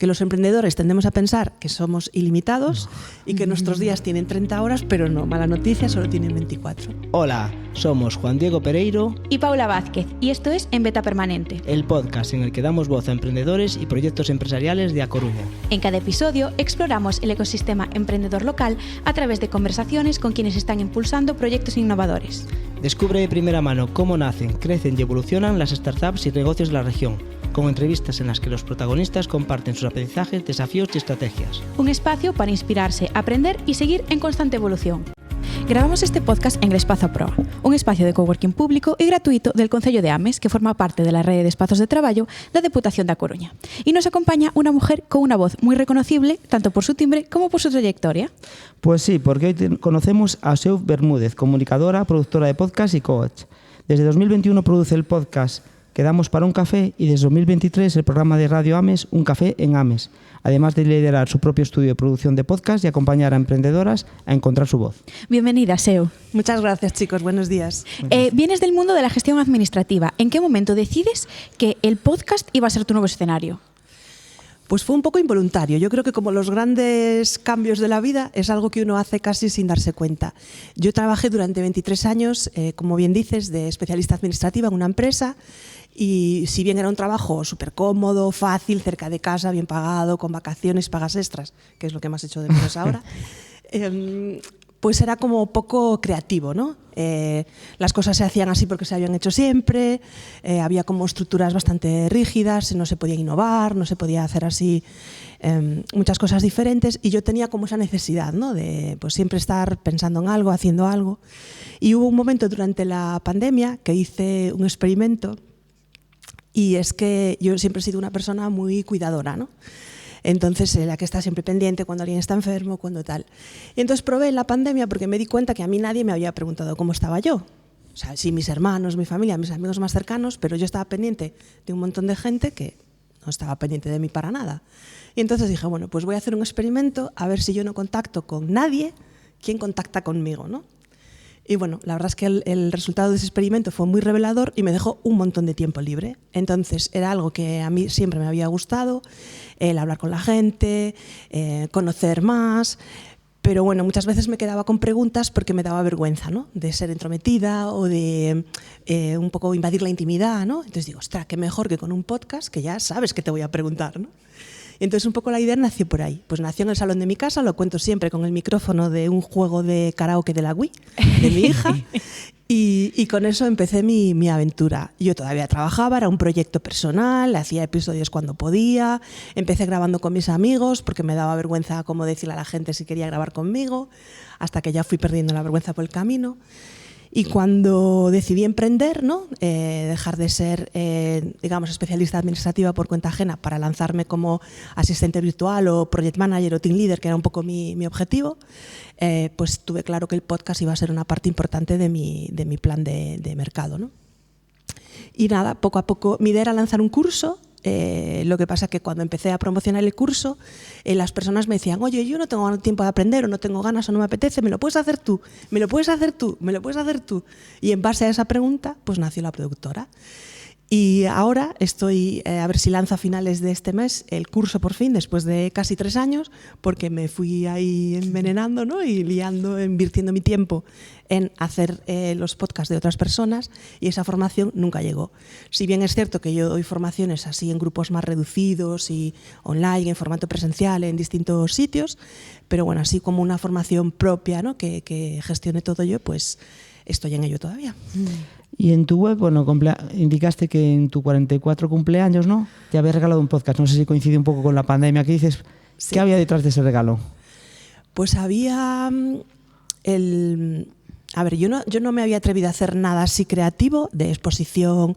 que los emprendedores tendemos a pensar que somos ilimitados y que nuestros días tienen 30 horas, pero no, mala noticia, solo tienen 24. Hola, somos Juan Diego Pereiro y Paula Vázquez, y esto es En Beta Permanente, el podcast en el que damos voz a emprendedores y proyectos empresariales de A Coruña. En cada episodio exploramos el ecosistema emprendedor local a través de conversaciones con quienes están impulsando proyectos innovadores. Descubre de primera mano cómo nacen, crecen y evolucionan las startups y negocios de la región, con entrevistas en las que los protagonistas comparten sus aprendizajes, desafíos y estrategias. Un espacio para inspirarse, aprender y seguir en constante evolución. Grabamos este podcast en el Espazo Proa, un espacio de coworking público y gratuito del Concello de Ames que forma parte de la red de espazos de traballo da Deputación da Coruña. Y nos acompaña una mujer con una voz muy reconocible, tanto por su timbre como por su trayectoria. Pues sí, porque hoy conocemos a Seuf Bermúdez, comunicadora, productora de podcast y coach. Desde 2021 produce el podcast Quedamos para un café y desde 2023 el programa de Radio Ames Un Café en Ames, además de liderar su propio estudio de producción de podcast y acompañar a emprendedoras a encontrar su voz. Bienvenida, Seu. Muchas gracias, chicos. Buenos días. Vienes del mundo de la gestión administrativa. ¿En qué momento decides que el podcast iba a ser tu nuevo escenario? Pues fue un poco involuntario. Yo creo que como los grandes cambios de la vida es algo que uno hace casi sin darse cuenta. Yo trabajé durante 23 años, como bien dices, de especialista administrativa en una empresa y si bien era un trabajo súper cómodo, fácil, cerca de casa, bien pagado, con vacaciones, pagas extras, que es lo que más hecho de menos ahora, pues era como poco creativo, ¿no? Las cosas se hacían así porque se habían hecho siempre, había como estructuras bastante rígidas, no se podía innovar, no se podía hacer así muchas cosas diferentes y yo tenía como esa necesidad, ¿no? De pues, siempre estar pensando en algo, haciendo algo. Y hubo un momento durante la pandemia que hice un experimento y es que yo siempre he sido una persona muy cuidadora, ¿no? Entonces, la que está siempre pendiente cuando alguien está enfermo, cuando tal. Y entonces probé en la pandemia porque me di cuenta que a mí nadie me había preguntado cómo estaba yo. O sea, sí, mis hermanos, mi familia, mis amigos más cercanos, pero yo estaba pendiente de un montón de gente que no estaba pendiente de mí para nada. Y entonces dije, bueno, pues voy a hacer un experimento a ver si yo no contacto con nadie, ¿quién contacta conmigo, no? Y bueno, la verdad es que el resultado de ese experimento fue muy revelador y me dejó un montón de tiempo libre. Entonces era algo que a mí siempre me había gustado, el hablar con la gente, conocer más, pero bueno, muchas veces me quedaba con preguntas porque me daba vergüenza, ¿no? De ser entrometida o de un poco invadir la intimidad, ¿no? Entonces digo, ostras, qué mejor que con un podcast que ya sabes que te voy a preguntar, ¿no? Entonces un poco la idea nació por ahí. Pues nació en el salón de mi casa, lo cuento siempre con el micrófono de un juego de karaoke de la Wii, de mi hija, y con eso empecé mi aventura. Yo todavía trabajaba, era un proyecto personal, hacía episodios cuando podía, empecé grabando con mis amigos porque me daba vergüenza cómo decirle a la gente si quería grabar conmigo, hasta que ya fui perdiendo la vergüenza por el camino. Y cuando decidí emprender, ¿no? Dejar de ser, digamos, especialista administrativa por cuenta ajena para lanzarme como asistente virtual o project manager o team leader, que era un poco mi objetivo, pues tuve claro que el podcast iba a ser una parte importante de mi plan de mercado, ¿no? Y nada, poco a poco, mi idea era lanzar un curso. Lo que pasa es que cuando empecé a promocionar el curso, las personas me decían, oye, yo no tengo tiempo de aprender o no tengo ganas o no me apetece, ¿me lo puedes hacer tú? ¿Me lo puedes hacer tú? ¿Me lo puedes hacer tú? Y en base a esa pregunta, pues nació la productora. Y ahora estoy, a ver si lanzo a finales de este mes el curso por fin, después de casi 3 años, porque me fui ahí envenenando, ¿no? Y liando, invirtiendo mi tiempo en hacer los podcasts de otras personas y esa formación nunca llegó. Si bien es cierto que yo doy formaciones así en grupos más reducidos y online, en formato presencial, en distintos sitios, pero bueno, así como una formación propia, ¿no? que gestione todo yo, pues estoy en ello todavía. Y en tu web, bueno, indicaste que en tu 44 cumpleaños, ¿no? Te habías regalado un podcast. No sé si coincide un poco con la pandemia. ¿Qué dices? Sí. ¿Qué había detrás de ese regalo? Pues había A ver, yo no me había atrevido a hacer nada así creativo, de exposición,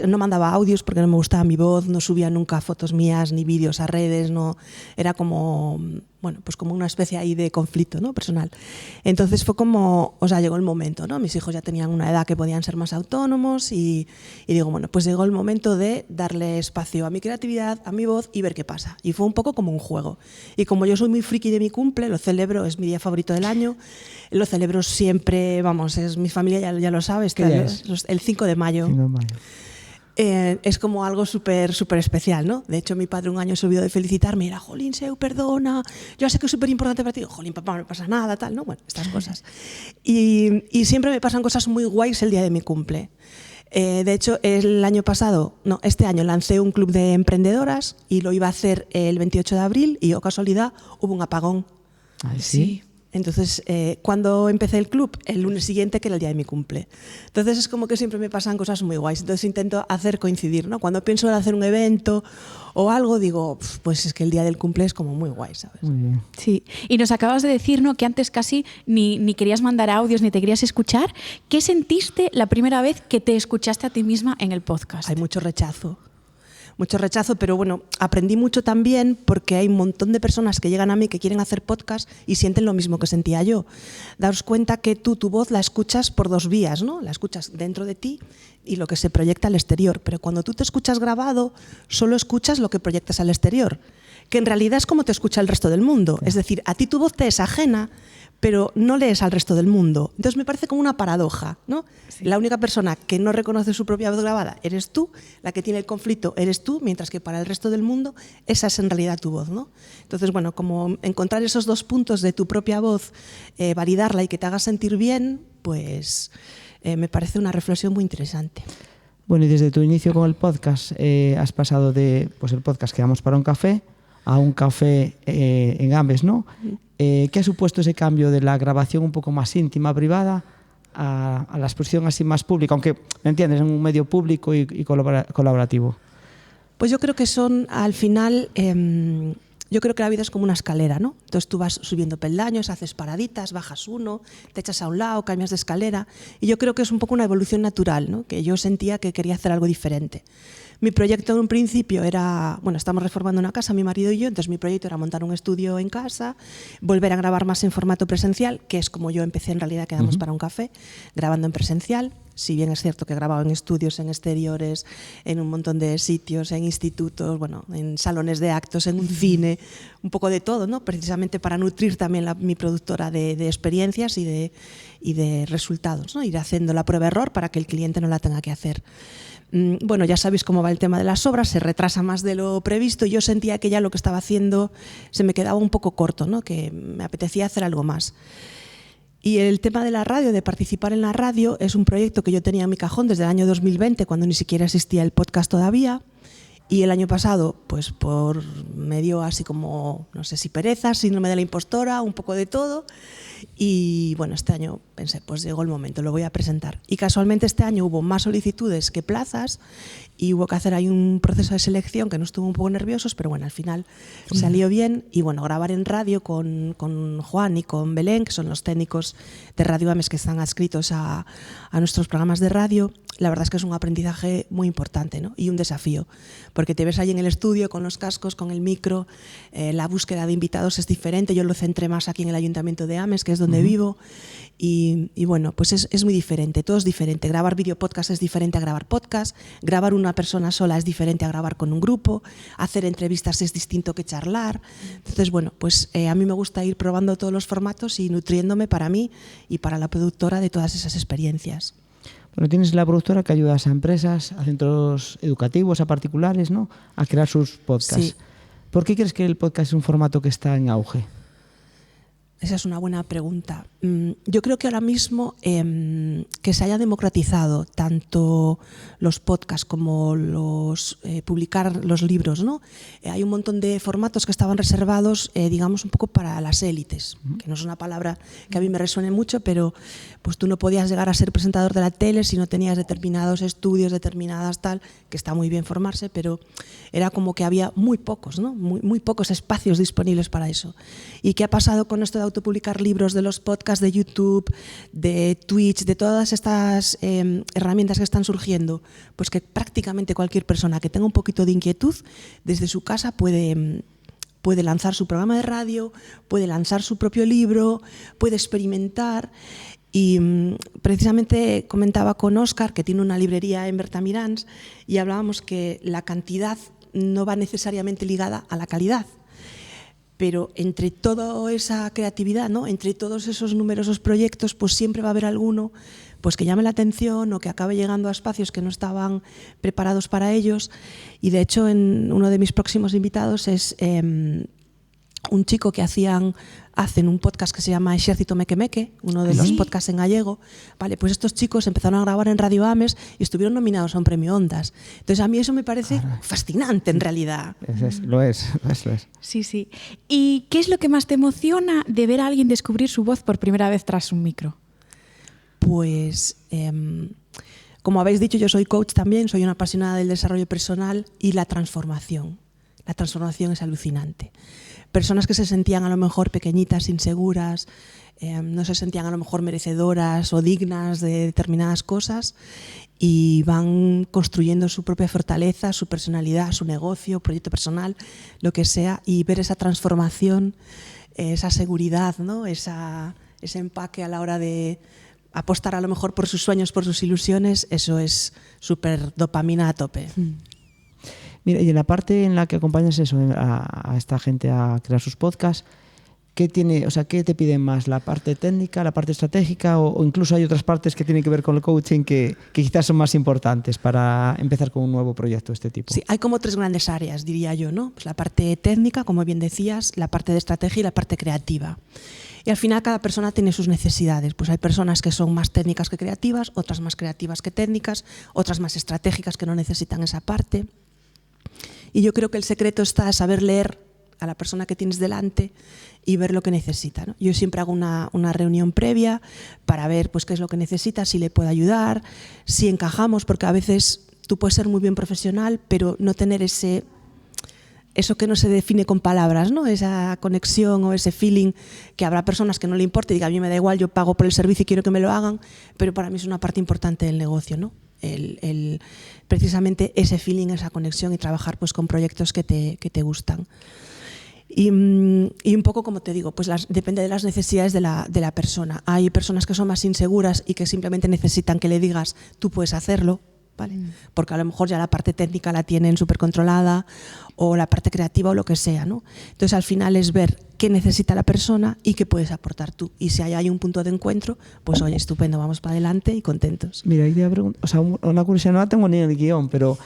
no mandaba audios porque no me gustaba mi voz, no subía nunca fotos mías ni vídeos a redes, no, era como, bueno, pues como una especie ahí de conflicto, ¿no? Personal. Entonces fue como, o sea, llegó el momento, ¿no? Mis hijos ya tenían una edad que podían ser más autónomos y digo, bueno, pues llegó el momento de darle espacio a mi creatividad, a mi voz y ver qué pasa. Y fue un poco como un juego. Y como yo soy muy friki de mi cumple, lo celebro, es mi día favorito del año, lo celebro siempre, vamos, es mi familia ya lo sabe, está el 5 de mayo. 5 de mayo. es como algo súper especial, ¿no? De hecho, mi padre un año se olvidó de felicitarme y era, jolín, Seu, perdona, yo sé que es súper importante para ti. Jolín, papá, no me pasa nada, tal, ¿no? Bueno, estas cosas. Y siempre me pasan cosas muy guays el día de mi cumple. De hecho, este año lancé un club de emprendedoras y lo iba a hacer el 28 de abril y, oh casualidad, hubo un apagón. ¿Ah, sí? Entonces, cuando empecé el club, el lunes siguiente, que era el día de mi cumple. Entonces, es como que siempre me pasan cosas muy guays. Entonces, intento hacer coincidir, ¿no? Cuando pienso en hacer un evento o algo, digo, pues es que el día del cumple es como muy guay, ¿sabes? Muy bien. Sí, y nos acabas de decir, ¿no?, que antes casi ni querías mandar audios ni te querías escuchar. ¿Qué sentiste la primera vez que te escuchaste a ti misma en el podcast? Hay mucho rechazo, pero bueno, aprendí mucho también porque hay un montón de personas que llegan a mí que quieren hacer podcast y sienten lo mismo que sentía yo. Daos cuenta que tu voz la escuchas por dos vías, ¿no? La escuchas dentro de ti y lo que se proyecta al exterior, pero cuando tú te escuchas grabado, solo escuchas lo que proyectas al exterior, que en realidad es como te escucha el resto del mundo. Es decir, a ti tu voz te es ajena, pero no lees al resto del mundo. Entonces me parece como una paradoja, ¿no? Sí. La única persona que no reconoce su propia voz grabada eres tú, la que tiene el conflicto eres tú, mientras que para el resto del mundo esa es en realidad tu voz, ¿no? Entonces, bueno, como encontrar esos dos puntos de tu propia voz, validarla y que te haga sentir bien, pues me parece una reflexión muy interesante. Bueno, y desde tu inicio con el podcast has pasado de pues el podcast Quedamos para un café a un café en Ames, ¿no? ¿Qué ha supuesto ese cambio de la grabación un poco más íntima, privada, a la exposición así más pública, aunque, ¿me entiendes?, en un medio público y colaborativo? Pues yo creo que son, al final, yo creo que la vida es como una escalera, ¿no? Entonces tú vas subiendo peldaños, haces paraditas, bajas uno, te echas a un lado, cambias de escalera, y yo creo que es un poco una evolución natural, ¿no? Que yo sentía que quería hacer algo diferente. Mi proyecto en un principio era, bueno, estamos reformando una casa, mi marido y yo, entonces mi proyecto era montar un estudio en casa, volver a grabar más en formato presencial, que es como yo empecé en realidad Quedamos para un café, grabando en presencial, si bien es cierto que he grabado en estudios, en exteriores, en un montón de sitios, en institutos, bueno, en salones de actos, en un cine, un poco de todo, ¿no? Precisamente para nutrir también mi productora de experiencias y de resultados, ¿no? Ir haciendo la prueba-error para que el cliente no la tenga que hacer. Bueno, ya sabéis cómo va el tema de las obras, se retrasa más de lo previsto y yo sentía que ya lo que estaba haciendo se me quedaba un poco corto, ¿no? Que me apetecía hacer algo más. Y el tema de la radio, de participar en la radio, es un proyecto que yo tenía en mi cajón desde el año 2020, cuando ni siquiera existía el podcast todavía. Y el año pasado, pues por medio así como, no sé si pereza, síndrome de la impostora, un poco de todo. Y bueno, este año pensé, pues llegó el momento, lo voy a presentar. Y casualmente este año hubo más solicitudes que plazas y hubo que hacer ahí un proceso de selección que nos estuvo un poco nerviosos, pero bueno, al final salió bien. Y bueno, grabar en radio con Juan y con Belén, que son los técnicos de Radio Ames que están adscritos a nuestros programas de radio, la verdad es que es un aprendizaje muy importante, ¿no? Y un desafío, porque te ves ahí en el estudio con los cascos, con el micro, la búsqueda de invitados es diferente. Yo lo centré más aquí en el Ayuntamiento de Ames, que es donde vivo, y bueno, pues es muy diferente, todo es diferente. Grabar videopodcast es diferente a grabar podcast, grabar una persona sola es diferente a grabar con un grupo, hacer entrevistas es distinto que charlar. Entonces, bueno, pues a mí me gusta ir probando todos los formatos y nutriéndome para mí y para la productora de todas esas experiencias. Bueno, tienes la productora que ayudas a empresas, a centros educativos, a particulares, ¿no?, a crear sus podcasts. Sí. ¿Por qué crees que el podcast es un formato que está en auge? Esa es una buena pregunta. Yo creo que ahora mismo que se haya democratizado tanto los podcasts como los publicar los libros, ¿no? Hay un montón de formatos que estaban reservados, digamos, un poco para las élites, que no es una palabra que a mí me resuene mucho, pero pues tú no podías llegar a ser presentador de la tele si no tenías determinados estudios, determinadas tal, que está muy bien formarse, pero era como que había muy pocos, ¿no? Muy pocos espacios disponibles para eso. ¿Y qué ha pasado con esto de autopublicar libros, de los podcasts de YouTube, de Twitch, de todas estas herramientas que están surgiendo? Pues que prácticamente cualquier persona que tenga un poquito de inquietud desde su casa puede lanzar su programa de radio, puede lanzar su propio libro, puede experimentar. Y precisamente comentaba con Óscar, que tiene una librería en Bertamirans, y hablábamos que la cantidad no va necesariamente ligada a la calidad. Pero entre toda esa creatividad, ¿no?, entre todos esos numerosos proyectos, pues siempre va a haber alguno pues que llame la atención o que acabe llegando a espacios que no estaban preparados para ellos. Y de hecho, uno de mis próximos invitados es un chico que hacen un podcast que se llama Exército Mequemeque, uno de los podcasts en gallego. Vale, pues estos chicos empezaron a grabar en Radio Ames y estuvieron nominados a un premio Ondas. Entonces a mí eso me parece fascinante en realidad. Lo es. Sí, sí. ¿Y qué es lo que más te emociona de ver a alguien descubrir su voz por primera vez tras un micro? Pues, como habéis dicho, yo soy coach también, soy una apasionada del desarrollo personal y la transformación. La transformación es alucinante. Personas que se sentían a lo mejor pequeñitas, inseguras, no se sentían a lo mejor merecedoras o dignas de determinadas cosas y van construyendo su propia fortaleza, su personalidad, su negocio, proyecto personal, lo que sea, y ver esa transformación, esa seguridad, ¿no? Ese empaque a la hora de apostar a lo mejor por sus sueños, por sus ilusiones, eso es súper dopamina a tope. Mira, y en la parte en la que acompañas a esta gente a crear sus podcasts, ¿qué te piden más? ¿La parte técnica, la parte estratégica o incluso hay otras partes que tienen que ver con el coaching que quizás son más importantes para empezar con un nuevo proyecto de este tipo? Sí, hay como 3 grandes áreas, diría yo, ¿no? Pues la parte técnica, como bien decías, la parte de estrategia y la parte creativa. Y al final cada persona tiene sus necesidades. Pues hay personas que son más técnicas que creativas, otras más creativas que técnicas, otras más estratégicas que no necesitan esa parte. Y yo creo que el secreto está en saber leer a la persona que tienes delante y ver lo que necesita, ¿no? Yo siempre hago una reunión previa para ver pues, qué es lo que necesita, si le puedo ayudar, si encajamos, porque a veces tú puedes ser muy bien profesional, pero no tener eso que no se define con palabras, ¿no? Esa conexión o ese feeling que habrá personas que no le importe y diga, a mí me da igual, yo pago por el servicio y quiero que me lo hagan, pero para mí es una parte importante del negocio, ¿no? Precisamente ese feeling, esa conexión y trabajar pues, con proyectos que te gustan. Y un poco, como te digo, pues depende de las necesidades de la persona. Hay personas que son más inseguras y que simplemente necesitan que le digas, tú puedes hacerlo, ¿vale? Porque a lo mejor ya la parte técnica la tienen súper controlada o la parte creativa o lo que sea, ¿no? Entonces al final es ver qué necesita la persona y qué puedes aportar tú. Y si hay un punto de encuentro, pues oye, estupendo, vamos para adelante y contentos. Mira, ahí te pregunto, o sea, una curiosidad, no la tengo ni en el guión, pero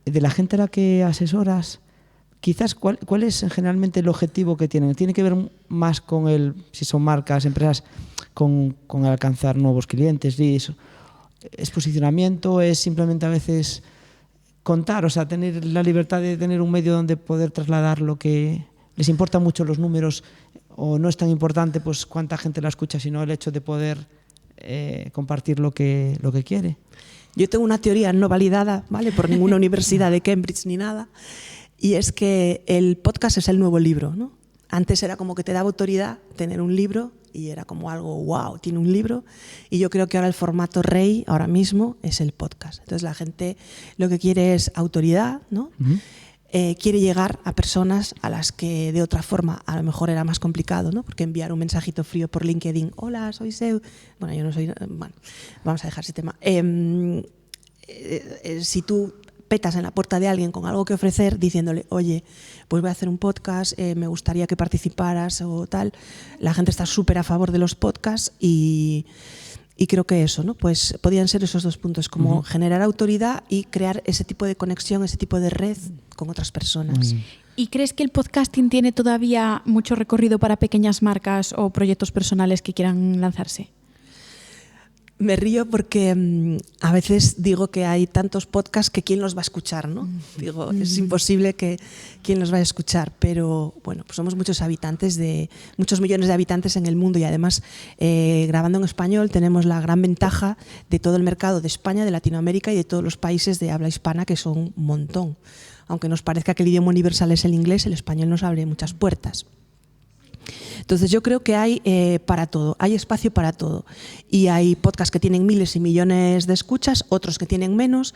de la gente a la que asesoras, quizás ¿cuál es generalmente el objetivo que tienen? ¿Tiene que ver más con si son marcas, empresas, con alcanzar nuevos clientes, leads? ¿Es posicionamiento? ¿Es simplemente a veces contar? O sea, tener la libertad de tener un medio donde poder trasladar lo que les importa mucho los números o no es tan importante pues cuánta gente la escucha, sino el hecho de poder compartir lo que quiere. Yo tengo una teoría no validada, ¿vale? Por ninguna universidad de Cambridge ni nada, y es que el podcast es el nuevo libro, ¿no? Antes era como que te daba autoridad tener un libro y era como algo, wow, tiene un libro. Y yo creo que ahora el formato rey, ahora mismo, es el podcast. Entonces la gente lo que quiere es autoridad, ¿no? Quiere llegar a personas a las que de otra forma a lo mejor era más complicado, ¿no? Porque enviar un mensajito frío por LinkedIn, hola, soy Seu. Bueno, yo no soy... Bueno, vamos a dejar ese tema. Si tú petas en la puerta de alguien con algo que ofrecer diciéndole, oye, pues voy a hacer un podcast, me gustaría que participaras o tal, la gente está súper a favor de los podcasts y creo que eso, ¿no? Pues podían ser esos 2 puntos, como generar autoridad y crear ese tipo de conexión, ese tipo de red con otras personas. ¿Y crees que el podcasting tiene todavía mucho recorrido para pequeñas marcas o proyectos personales que quieran lanzarse? Me río porque a veces digo que hay tantos podcasts que quién los va a escuchar, ¿no? Digo, es imposible que quién los vaya a escuchar, pero bueno, pues somos muchos millones de habitantes en el mundo y además grabando en español tenemos la gran ventaja de todo el mercado de España, de Latinoamérica y de todos los países de habla hispana, que son un montón. Aunque nos parezca que el idioma universal es el inglés, el español nos abre muchas puertas. Entonces yo creo que hay para todo, hay espacio para todo. Y hay podcasts que tienen miles y millones de escuchas, otros que tienen menos,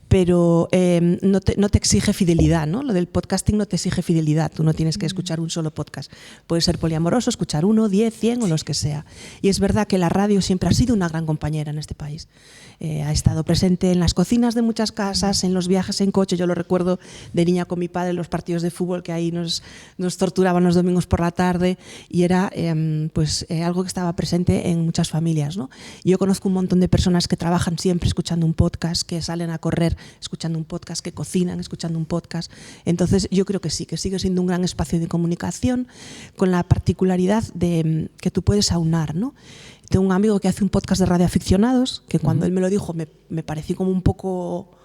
pero no te exige fidelidad, ¿no? Lo del podcasting no te exige fidelidad, tú no tienes que escuchar un solo podcast. Puedes ser poliamoroso, escuchar 1, 10, 100 o los que sea. Y es verdad que la radio siempre ha sido una gran compañera en este país. Ha estado presente en las cocinas de muchas casas, en los viajes en coche. Yo lo recuerdo de niña con mi padre en los partidos de fútbol, que ahí nos torturaban los domingos por la tarde, y y era algo que estaba presente en muchas familias, ¿no? Yo conozco un montón de personas que trabajan siempre escuchando un podcast, que salen a correr escuchando un podcast, que cocinan escuchando un podcast. Entonces yo creo que sí, que sigue siendo un gran espacio de comunicación, con la particularidad de que tú puedes aunar, ¿no? Tengo un amigo que hace un podcast de radioaficionados, que cuando él me lo dijo me pareció como un poco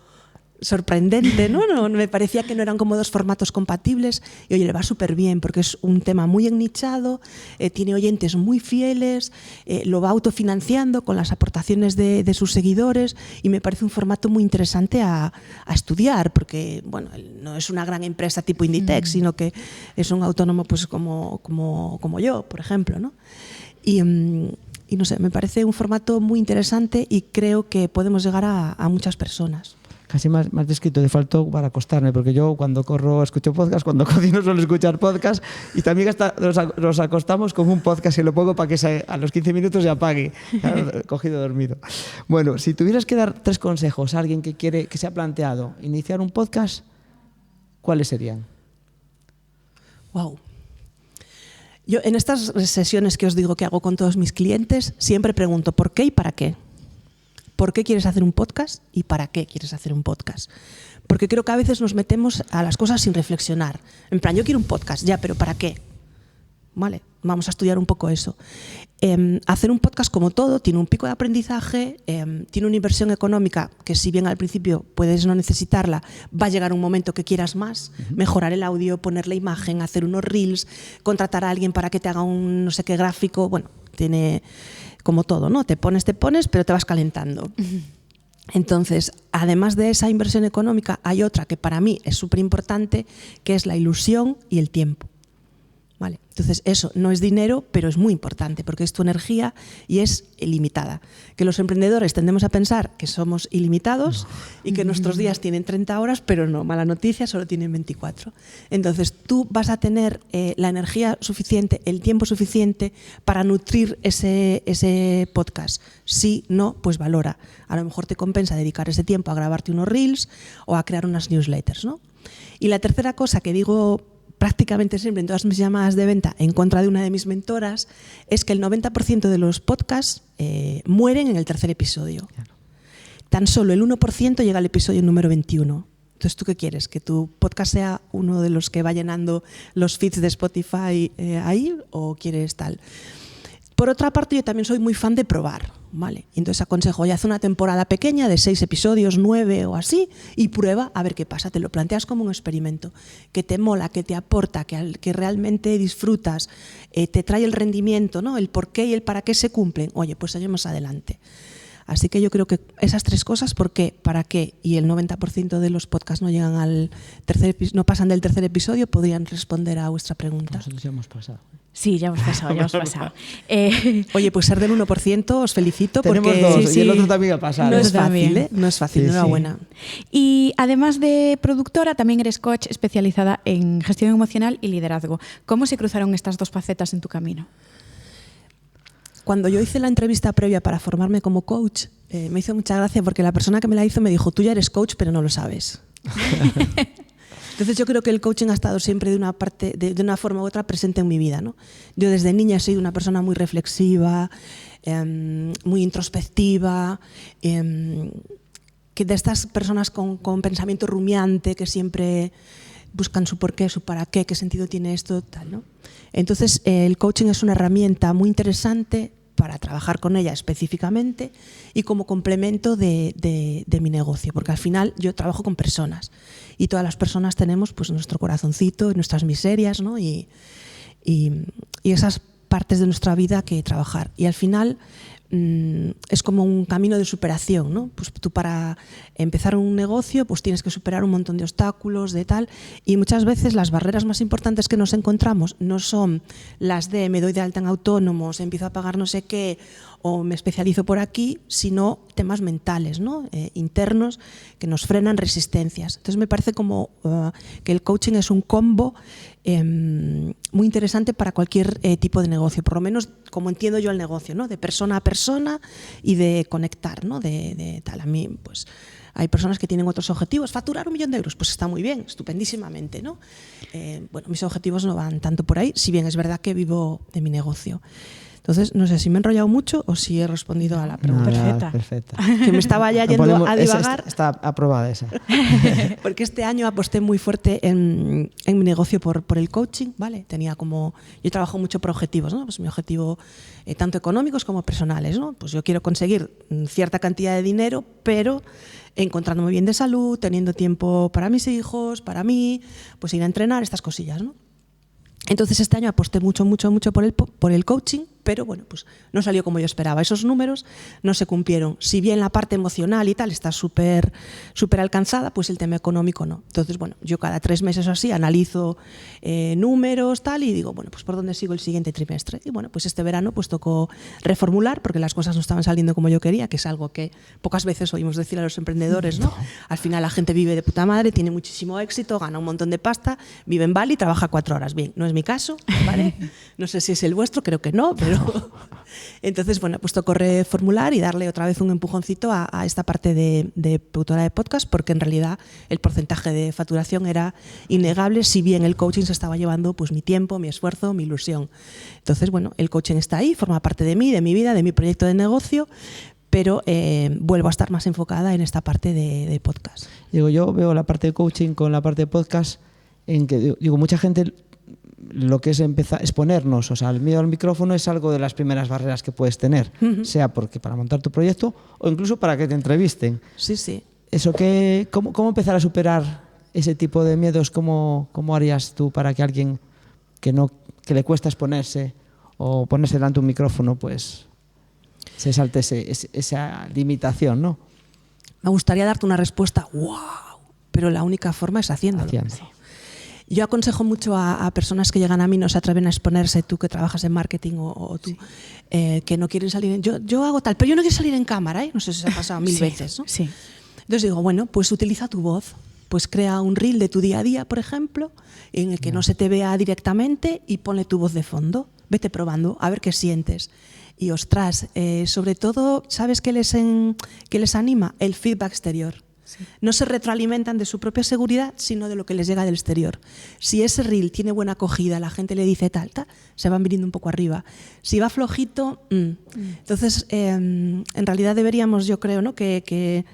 sorprendente, ¿no? Me parecía que no eran como dos formatos compatibles, y oye, le va súper bien porque es un tema muy ennichado, tiene oyentes muy fieles, lo va autofinanciando con las aportaciones de sus seguidores, y me parece un formato muy interesante a estudiar, porque bueno, no es una gran empresa tipo Inditex, sino que es un autónomo pues como yo, por ejemplo, ¿no? Y no sé, me parece un formato muy interesante y creo que podemos llegar a muchas personas. Casi más descrito, de faltó para acostarme, porque yo cuando corro escucho podcast, cuando cocino suelo escuchar podcast, y también hasta nos acostamos con un podcast y lo pongo para que a los 15 minutos se apague, cogido dormido. Bueno, si tuvieras que dar 3 consejos a alguien que se ha planteado iniciar un podcast, ¿cuáles serían? Wow. Yo en estas sesiones que os digo que hago con todos mis clientes, siempre pregunto ¿por qué y para qué? ¿Por qué quieres hacer un podcast y para qué quieres hacer un podcast? Porque creo que a veces nos metemos a las cosas sin reflexionar. En plan, yo quiero un podcast, ya, pero ¿para qué? Vale, vamos a estudiar un poco eso. Hacer un podcast, como todo, tiene un pico de aprendizaje, tiene una inversión económica que, si bien al principio puedes no necesitarla, va a llegar un momento que quieras más, mejorar el audio, ponerle imagen, hacer unos reels, contratar a alguien para que te haga un no sé qué gráfico. Bueno, tiene como todo, ¿no? Te pones, pero te vas calentando. Entonces, además de esa inversión económica, hay otra que para mí es súper importante, que es la ilusión y el tiempo. ¿Vale? Entonces, eso no es dinero, pero es muy importante porque es tu energía y es ilimitada. Que los emprendedores tendemos a pensar que somos ilimitados y que nuestros días tienen 30 horas, pero no, mala noticia, solo tienen 24. Entonces, tú vas a tener la energía suficiente, el tiempo suficiente para nutrir ese podcast. Si no, pues valora. A lo mejor te compensa dedicar ese tiempo a grabarte unos reels o a crear unas newsletters, ¿no? Y la tercera cosa que digo prácticamente siempre en todas mis llamadas de venta en contra de una de mis mentoras es que el 90% de los podcasts mueren en el tercer episodio. Claro. Tan solo el 1% llega al episodio número 21. Entonces, ¿tú qué quieres? ¿Que tu podcast sea uno de los que va llenando los feeds de Spotify ahí o quieres tal? Por otra parte, yo también soy muy fan de probar, ¿vale? Entonces aconsejo, ya haz una temporada pequeña de 6 episodios, 9 o así, y prueba a ver qué pasa. Te lo planteas como un experimento, que te mola, que te aporta, que realmente disfrutas, te trae el rendimiento, ¿no? El por qué y el para qué se cumplen. Oye, pues seguimos adelante. Así que yo creo que esas 3 cosas, ¿por qué, para qué? Y el 90% de los podcasts no llegan al no pasan del tercer episodio, podrían responder a vuestra pregunta. Nosotros ya hemos pasado. Sí, ya hemos pasado. Oye, pues ser del 1% os felicito. Tenemos porque 2 y el otro también ha pasado. No es fácil, ¿eh? No es fácil, Sí, enhorabuena. Y además de productora, también eres coach especializada en gestión emocional y liderazgo. ¿Cómo se cruzaron estas 2 facetas en tu camino? Cuando yo hice la entrevista previa para formarme como coach, me hizo mucha gracia porque la persona que me la hizo me dijo, tú ya eres coach, pero no lo sabes. Entonces yo creo que el coaching ha estado siempre de una forma u otra presente en mi vida, ¿no? Yo desde niña he sido una persona muy reflexiva, muy introspectiva, que de estas personas con pensamiento rumiante, que siempre buscan su porqué, su para qué sentido tiene esto, tal, ¿no? Entonces el coaching es una herramienta muy interesante para trabajar con ella específicamente y como complemento de mi negocio, porque al final yo trabajo con personas y todas las personas tenemos pues nuestro corazoncito, nuestras miserias, ¿no? y esas partes de nuestra vida que trabajar. Y al final es como un camino de superación, ¿no? Pues tú para empezar un negocio pues tienes que superar un montón de obstáculos, de tal, y muchas veces las barreras más importantes que nos encontramos no son las de me doy de alta en autónomos, empiezo a pagar no sé qué o me especializo por aquí, sino temas mentales, ¿no? Internos que nos frenan resistencias. Entonces me parece como que el coaching es un combo muy interesante para cualquier tipo de negocio, por lo menos como entiendo yo el negocio, ¿no? De persona a persona y de conectar, ¿no? De tal. A mí, pues, Hay personas que tienen otros objetivos, facturar 1 millón de euros, pues está muy bien, estupendísimamente, ¿no? Bueno, mis objetivos no van tanto por ahí, si bien es verdad que vivo de mi negocio. Entonces, no sé si me he enrollado mucho o si he respondido a la pregunta. Perfecta. Que me estaba ya yendo a divagar. Está aprobada esa. Porque este año aposté muy fuerte en mi negocio por el coaching, ¿vale? Yo trabajo mucho por objetivos, ¿no? Pues mi objetivo, tanto económicos como personales, ¿no? Pues yo quiero conseguir cierta cantidad de dinero, pero encontrándome bien de salud, teniendo tiempo para mis hijos, para mí, pues ir a entrenar, estas cosillas, ¿no? Entonces este año aposté mucho por el coaching, pero bueno, pues no salió como yo esperaba. Esos números no se cumplieron. Si bien la parte emocional y tal está súper alcanzada, pues el tema económico no. Entonces, bueno, yo cada 3 meses o así analizo números, tal, y digo, bueno, pues por dónde sigo el siguiente trimestre. Y bueno, pues este verano pues tocó reformular porque las cosas no estaban saliendo como yo quería, que es algo que pocas veces oímos decir a los emprendedores, ¿no? Al final la gente vive de puta madre, tiene muchísimo éxito, gana un montón de pasta, vive en Bali y trabaja 4 horas. Bien, no es mi caso, ¿vale? No sé si es el vuestro, creo que no, pero entonces, bueno, pues tocó reformular y darle otra vez un empujoncito a esta parte de productora de podcast, porque en realidad el porcentaje de facturación era innegable, si bien el coaching se estaba llevando pues mi tiempo, mi esfuerzo, mi ilusión. Entonces, bueno, el coaching está ahí, forma parte de mí, de mi vida, de mi proyecto de negocio, pero vuelvo a estar más enfocada en esta parte de podcast. Digo, yo veo la parte de coaching con la parte de podcast en que, digo, mucha gente lo que es empezar, exponernos, o sea, el miedo al micrófono es algo de las primeras barreras que puedes tener, sea porque para montar tu proyecto o incluso para que te entrevisten. Sí, sí. Eso que, ¿cómo empezar a superar ese tipo de miedos? ¿Cómo harías tú para que alguien que le cuesta exponerse o ponerse delante de un micrófono, pues se salte esa limitación, ¿no? Me gustaría darte una respuesta, wow, pero la única forma es haciéndolo. Sí. Yo aconsejo mucho a personas que llegan a mí, no se atreven a exponerse, tú que trabajas en marketing o tú, que no quieren salir yo hago tal, pero yo no quiero salir en cámara, ¿eh? No sé si se ha pasado 1000 veces, ¿no? Sí. Entonces digo, bueno, pues utiliza tu voz, pues crea un reel de tu día a día, por ejemplo, en el que no se te vea directamente y ponle tu voz de fondo, vete probando, a ver qué sientes. Y ostras, sobre todo, ¿sabes qué les anima? El feedback exterior. Sí. No se retroalimentan de su propia seguridad, sino de lo que les llega del exterior. Si ese reel tiene buena acogida, la gente le dice tal, se van viniendo un poco arriba. Si va flojito, Entonces, en realidad deberíamos, yo creo, ¿no? que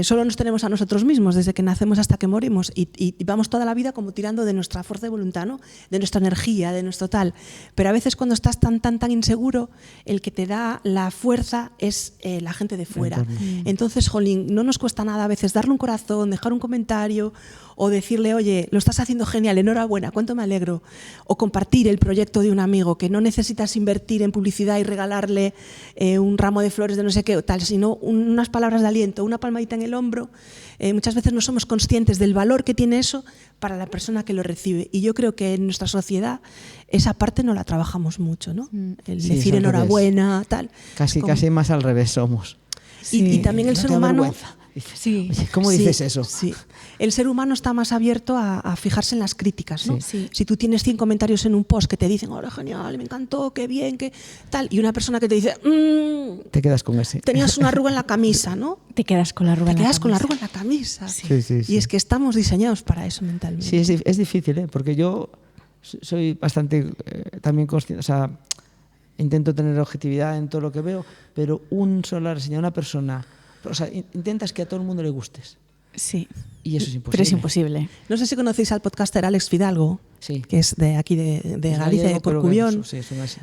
solo nos tenemos a nosotros mismos desde que nacemos hasta que morimos y vamos toda la vida como tirando de nuestra fuerza de voluntad, ¿no? De nuestra energía, de nuestro tal. Pero a veces cuando estás tan inseguro, el que te da la fuerza es la gente de fuera. Entonces, jolín, no nos cuesta nada a veces darle un corazón, dejar un comentario o decirle, oye, lo estás haciendo genial, enhorabuena, cuánto me alegro. O compartir el proyecto de un amigo, que no necesitas invertir en publicidad y regalarle un ramo de flores de no sé qué, tal, sino unas palabras de aliento, una palmadita en el hombro. Muchas veces no somos conscientes del valor que tiene eso para la persona que lo recibe. Y yo creo que en nuestra sociedad esa parte no la trabajamos mucho, ¿no? El decir enhorabuena, tal. Casi más al revés somos. Y también el ser humano... Sí. Oye, ¿cómo dices eso? Sí. El ser humano está más abierto a fijarse en las críticas, ¿no? Sí. Si tú tienes 100 comentarios en un post que te dicen, hola, genial, me encantó, qué bien, qué tal, y una persona que te dice, te quedas con ese. Tenías una arruga en la camisa, ¿no? Te quedas con la arruga en la camisa. Con la arruga en la camisa. Sí. Y es que estamos diseñados para eso mentalmente. Sí, es difícil, porque yo soy bastante también consciente, o sea, intento tener objetividad en todo lo que veo, pero una reseña a una persona, o sea, intentas que a todo el mundo le gustes. Sí. Y eso es imposible. Pero es imposible. No sé si conocéis al podcaster Alex Fidalgo, sí, que es de aquí de Galicia, de Corcubión.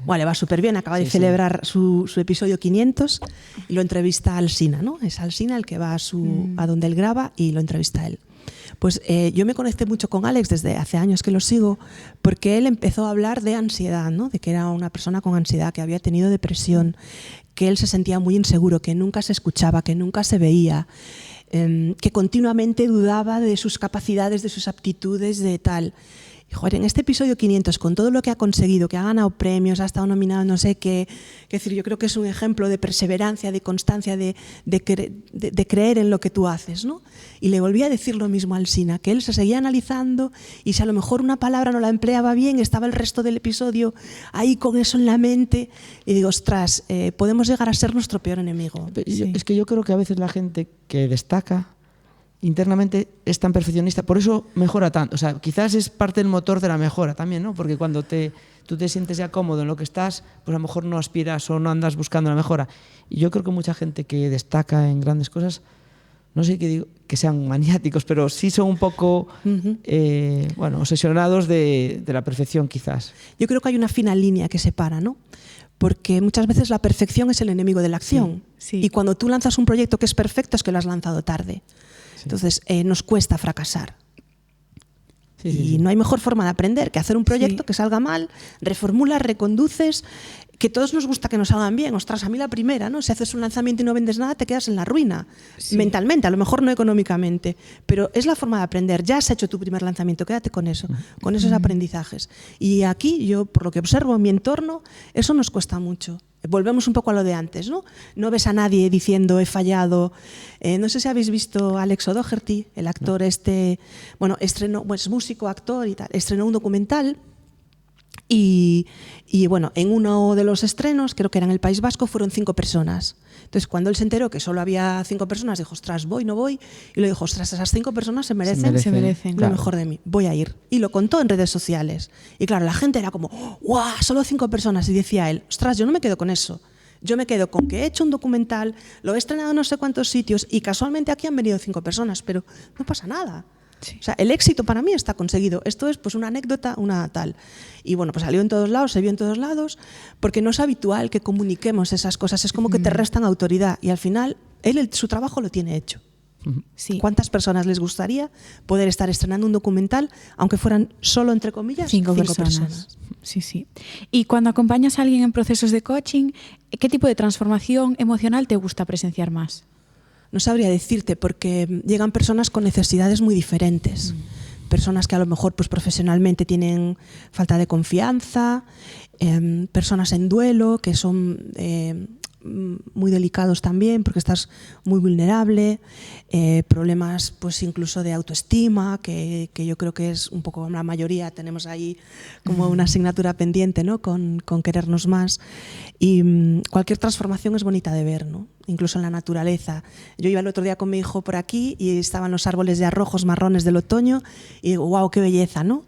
Bueno, le va súper bien, acaba de celebrar su episodio 500 y lo entrevista a Alsina, ¿no? Es Alsina el que va a donde él graba y lo entrevista a él. Pues yo me conecté mucho con Alex desde hace años que lo sigo, porque él empezó a hablar de ansiedad, ¿no? De que era una persona con ansiedad, que había tenido depresión, que él se sentía muy inseguro, que nunca se escuchaba, que nunca se veía, que continuamente dudaba de sus capacidades, de sus aptitudes, de tal. Y, joder, en este episodio 500, con todo lo que ha conseguido, que ha ganado premios, ha estado nominado no sé qué, es decir, yo creo que es un ejemplo de perseverancia, de constancia, de creer en lo que tú haces, ¿no? Y le volví a decir lo mismo a Alsina, que él se seguía analizando y si a lo mejor una palabra no la empleaba bien, estaba el resto del episodio ahí con eso en la mente. Y digo, ostras, podemos llegar a ser nuestro peor enemigo. Es que yo creo que a veces la gente que destaca internamente es tan perfeccionista, por eso mejora tanto. O sea, quizás es parte del motor de la mejora también, ¿no? Porque cuando tú te sientes ya cómodo en lo que estás, pues a lo mejor no aspiras o no andas buscando la mejora. Y yo creo que mucha gente que destaca en grandes cosas, no sé qué digo, que sean maniáticos, pero sí son un poco obsesionados de la perfección quizás. Yo creo que hay una fina línea que separa, ¿no? Porque muchas veces la perfección es el enemigo de la acción. Sí. Y cuando tú lanzas un proyecto que es perfecto es que lo has lanzado tarde. Sí. Entonces nos cuesta fracasar. Sí. No hay mejor forma de aprender que hacer un proyecto que salga mal, reformulas, reconduces, que todos nos gusta que nos salgan bien. Ostras, a mí la primera, ¿no? Si haces un lanzamiento y no vendes nada, te quedas en la ruina. Mentalmente, a lo mejor no económicamente, pero es la forma de aprender. Ya has hecho tu primer lanzamiento, quédate con eso, con esos aprendizajes. Y aquí, yo, por lo que observo en mi entorno, eso nos cuesta mucho. Volvemos un poco a lo de antes, ¿no? No ves a nadie diciendo he fallado. No sé si habéis visto a Alex O'Doherty, el actor estrenó, es músico, actor y tal, estrenó un documental y bueno, en uno de los estrenos, creo que era en el País Vasco, fueron 5 personas. Entonces, cuando él se enteró que solo había 5 personas, dijo, ostras, voy, no voy. Y le dijo, ostras, esas 5 personas se merecen lo mejor de mí, voy a ir. Y lo contó en redes sociales. Y claro, la gente era como, ¡guau! Solo 5 personas. Y decía él, ostras, yo no me quedo con eso. Yo me quedo con que he hecho un documental, lo he estrenado en no sé cuántos sitios y casualmente aquí han venido 5 personas, pero no pasa nada. Sí. O sea, el éxito para mí está conseguido. Esto es pues una anécdota, una tal. Y bueno, pues salió en todos lados, se vio en todos lados, porque no es habitual que comuniquemos esas cosas. Es como que te restan autoridad y al final él su trabajo lo tiene hecho. Sí. ¿Cuántas personas les gustaría poder estar estrenando un documental, aunque fueran solo, entre comillas, 5 personas? Sí, sí. Y cuando acompañas a alguien en procesos de coaching, ¿qué tipo de transformación emocional te gusta presenciar más? No sabría decirte, porque llegan personas con necesidades muy diferentes. Personas que a lo mejor pues, profesionalmente tienen falta de confianza, personas en duelo que son muy delicados también porque estás muy vulnerable, problemas pues incluso de autoestima, que yo creo que es un poco la mayoría, tenemos ahí como una asignatura pendiente, ¿no? con querernos más. Y cualquier transformación es bonita de ver, ¿no? Incluso en la naturaleza. Yo iba el otro día con mi hijo por aquí y estaban los árboles ya rojos, marrones del otoño y digo, wow, qué belleza, ¿no?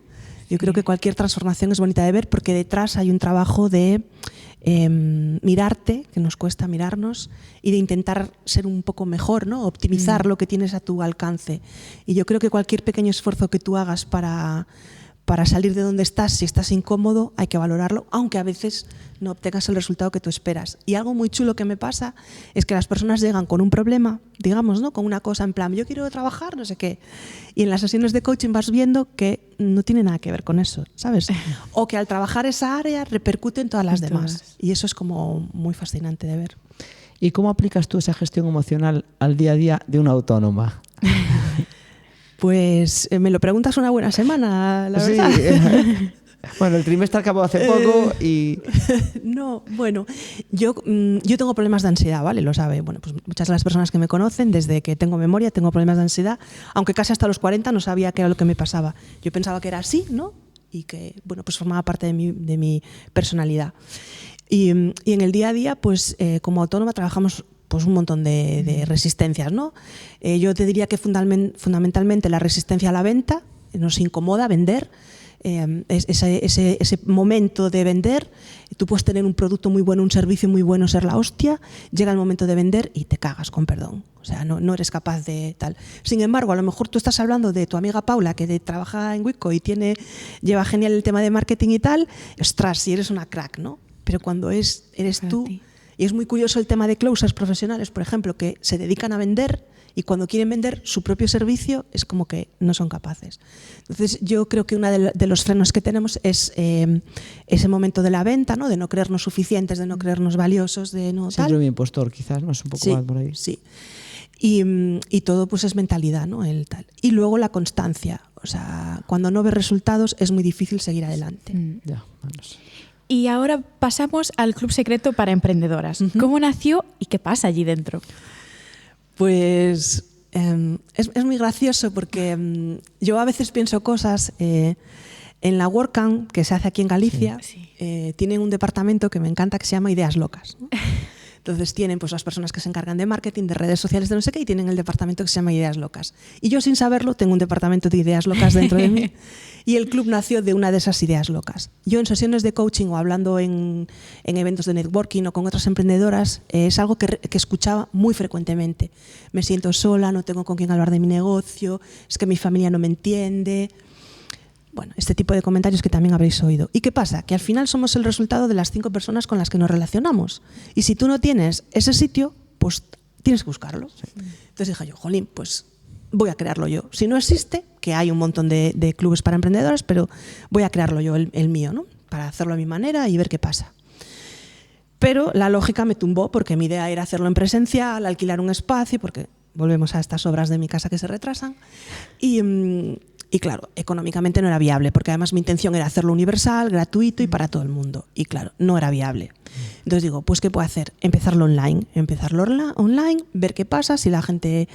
Yo creo que cualquier transformación es bonita de ver porque detrás hay un trabajo de mirarte, que nos cuesta mirarnos, y de intentar ser un poco mejor, ¿no? Optimizar lo que tienes a tu alcance. Y yo creo que cualquier pequeño esfuerzo que tú hagas para salir de donde estás, si estás incómodo, hay que valorarlo, aunque a veces no obtengas el resultado que tú esperas. Y algo muy chulo que me pasa es que las personas llegan con un problema, digamos, ¿no? Con una cosa en plan, yo quiero trabajar, no sé qué. Y en las sesiones de coaching vas viendo que no tiene nada que ver con eso, ¿sabes? O que al trabajar esa área repercute en todas las demás. Y eso es como muy fascinante de ver. ¿Y cómo aplicas tú esa gestión emocional al día a día de una autónoma? Pues me lo preguntas una buena semana, la verdad. Sí. Bueno, el trimestre acabó hace poco y... No, bueno, yo tengo problemas de ansiedad, ¿vale? Lo sabe. Bueno, pues muchas de las personas que me conocen, desde que tengo memoria, tengo problemas de ansiedad, aunque casi hasta los 40 no sabía qué era lo que me pasaba. Yo pensaba que era así, ¿no? Y que, bueno, pues formaba parte de mi personalidad. Y en el día a día, pues como autónoma trabajamos pues un montón de resistencias, ¿no? Yo te diría que fundamentalmente la resistencia a la venta, nos incomoda vender, ese momento de vender, tú puedes tener un producto muy bueno, un servicio muy bueno, ser la hostia, llega el momento de vender y te cagas, con perdón. O sea, no eres capaz de tal. Sin embargo, a lo mejor tú estás hablando de tu amiga Paula, que trabaja en Wipco y lleva genial el tema de marketing y tal, ostras, si eres una crack, ¿no? Pero cuando eres tú... Y es muy curioso el tema de closers profesionales, por ejemplo, que se dedican a vender y cuando quieren vender su propio servicio es como que no son capaces. Entonces yo creo que uno de los frenos que tenemos es ese momento de la venta, ¿no? De no creernos suficientes, de no creernos valiosos, de no tal. Síndrome de impostor, quizás, ¿no? Es un poco más por ahí. Sí. Y todo pues es mentalidad, ¿no? El tal. Y luego la constancia. O sea, cuando no ves resultados es muy difícil seguir adelante. Ya, no sé. Y ahora pasamos al Club Secreto para Emprendedoras. ¿Cómo nació y qué pasa allí dentro? Pues es muy gracioso porque yo a veces pienso cosas. En la WordCamp, que se hace aquí en Galicia, tienen un departamento que me encanta que se llama Ideas Locas, ¿no? Entonces tienen pues las personas que se encargan de marketing, de redes sociales, de no sé qué, y tienen el departamento que se llama Ideas Locas. Y yo, sin saberlo, tengo un departamento de ideas locas dentro de mí. Y el club nació de una de esas ideas locas. Yo en sesiones de coaching o hablando en eventos de networking o con otras emprendedoras, es algo que escuchaba muy frecuentemente. Me siento sola, no tengo con quién hablar de mi negocio, es que mi familia no me entiende. Bueno, este tipo de comentarios que también habréis oído. ¿Y qué pasa? Que al final somos el resultado de las 5 personas con las que nos relacionamos. Y si tú no tienes ese sitio, pues tienes que buscarlo. Sí. Entonces dije yo, jolín, pues voy a crearlo yo. Si no existe, que hay un montón de clubes para emprendedores, pero voy a crearlo yo, el mío, ¿no? Para hacerlo a mi manera y ver qué pasa. Pero la lógica me tumbó porque mi idea era hacerlo en presencial, alquilar un espacio, porque volvemos a estas obras de mi casa que se retrasan. Y claro, económicamente no era viable, porque además mi intención era hacerlo universal, gratuito y para todo el mundo. Y claro, no era viable. Entonces digo, pues ¿qué puedo hacer? Empezarlo online, ver qué pasa, si la gente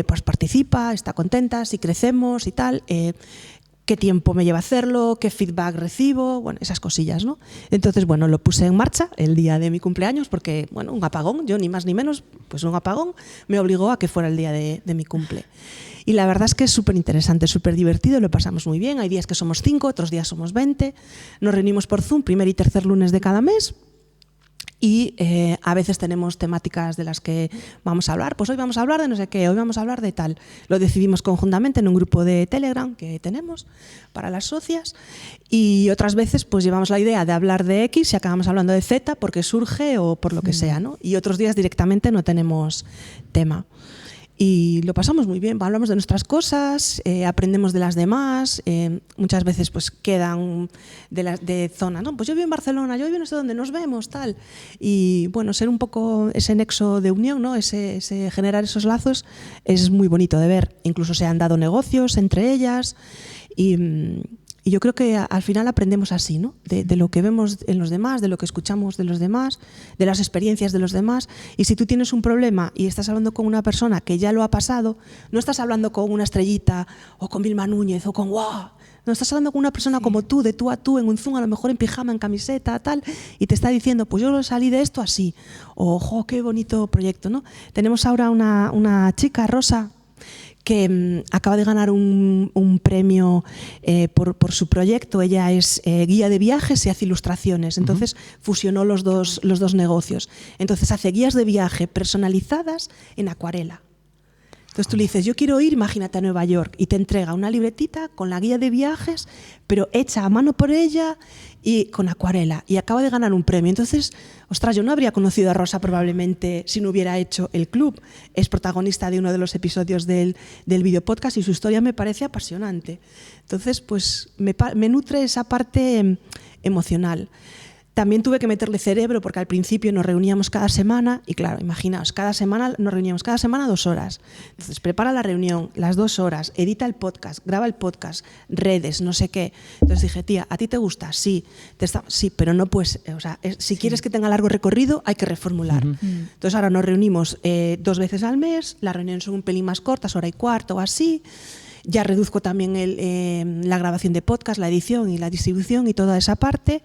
pues participa, está contenta, si crecemos y tal, qué tiempo me lleva hacerlo, qué feedback recibo, bueno, esas cosillas, ¿no? Entonces, bueno, lo puse en marcha el día de mi cumpleaños porque, bueno, un apagón, yo ni más ni menos, pues un apagón me obligó a que fuera el día de mi cumple. Y la verdad es que es súper interesante, súper divertido, lo pasamos muy bien. Hay días que somos 5, otros días somos 20. Nos reunimos por Zoom, primer y tercer lunes de cada mes. Y a veces tenemos temáticas de las que vamos a hablar. Pues hoy vamos a hablar de no sé qué, hoy vamos a hablar de tal. Lo decidimos conjuntamente en un grupo de Telegram que tenemos para las socias. Y otras veces pues llevamos la idea de hablar de X y acabamos hablando de Z porque surge o por lo que sea, ¿no? Y otros días directamente no tenemos tema. Y lo pasamos muy bien, hablamos de nuestras cosas, aprendemos de las demás, muchas veces pues quedan de zona, ¿no? Pues yo vivo en Barcelona, yo vivo no sé dónde, nos vemos, tal. Y bueno, ser un poco ese nexo de unión, ¿no? Ese generar esos lazos es muy bonito de ver. Incluso se han dado negocios entre ellas y yo creo que al final aprendemos así, ¿no? De lo que vemos en los demás, de lo que escuchamos de los demás, de las experiencias de los demás. Y si tú tienes un problema y estás hablando con una persona que ya lo ha pasado, no estás hablando con una Estrellita o con Vilma Núñez o con ¡wow! No, estás hablando con una persona como tú, de tú a tú, en un Zoom, a lo mejor en pijama, en camiseta, tal, y te está diciendo, pues yo salí de esto así. O, ¡jo, qué bonito proyecto!, ¿no? Tenemos ahora una chica, Rosa, que acaba de ganar un premio por su proyecto. Ella es guía de viajes y hace ilustraciones, entonces fusionó los dos negocios. Entonces hace guías de viaje personalizadas en acuarela. Entonces tú le dices, yo quiero ir, imagínate, a Nueva York, y te entrega una libretita con la guía de viajes, pero hecha a mano por ella y con acuarela, y acaba de ganar un premio. Entonces, ostras, yo no habría conocido a Rosa probablemente si no hubiera hecho el club. Es protagonista de uno de los episodios del videopodcast y su historia me parece apasionante. Entonces, pues me nutre esa parte emocional. También tuve que meterle cerebro porque al principio nos reuníamos cada semana y claro, imaginaos, nos reuníamos cada semana 2 horas. Entonces prepara la reunión, las 2 horas, edita el podcast, graba el podcast, redes, no sé qué. Entonces dije, tía, ¿a ti te gusta? Sí, sí, pero no pues, o sea, si quieres que tenga largo recorrido hay que reformular. Entonces ahora nos reunimos 2 veces al mes, las reuniones son un pelín más cortas, 1h15 o así. Ya reduzco también la grabación de podcast, la edición y la distribución y toda esa parte.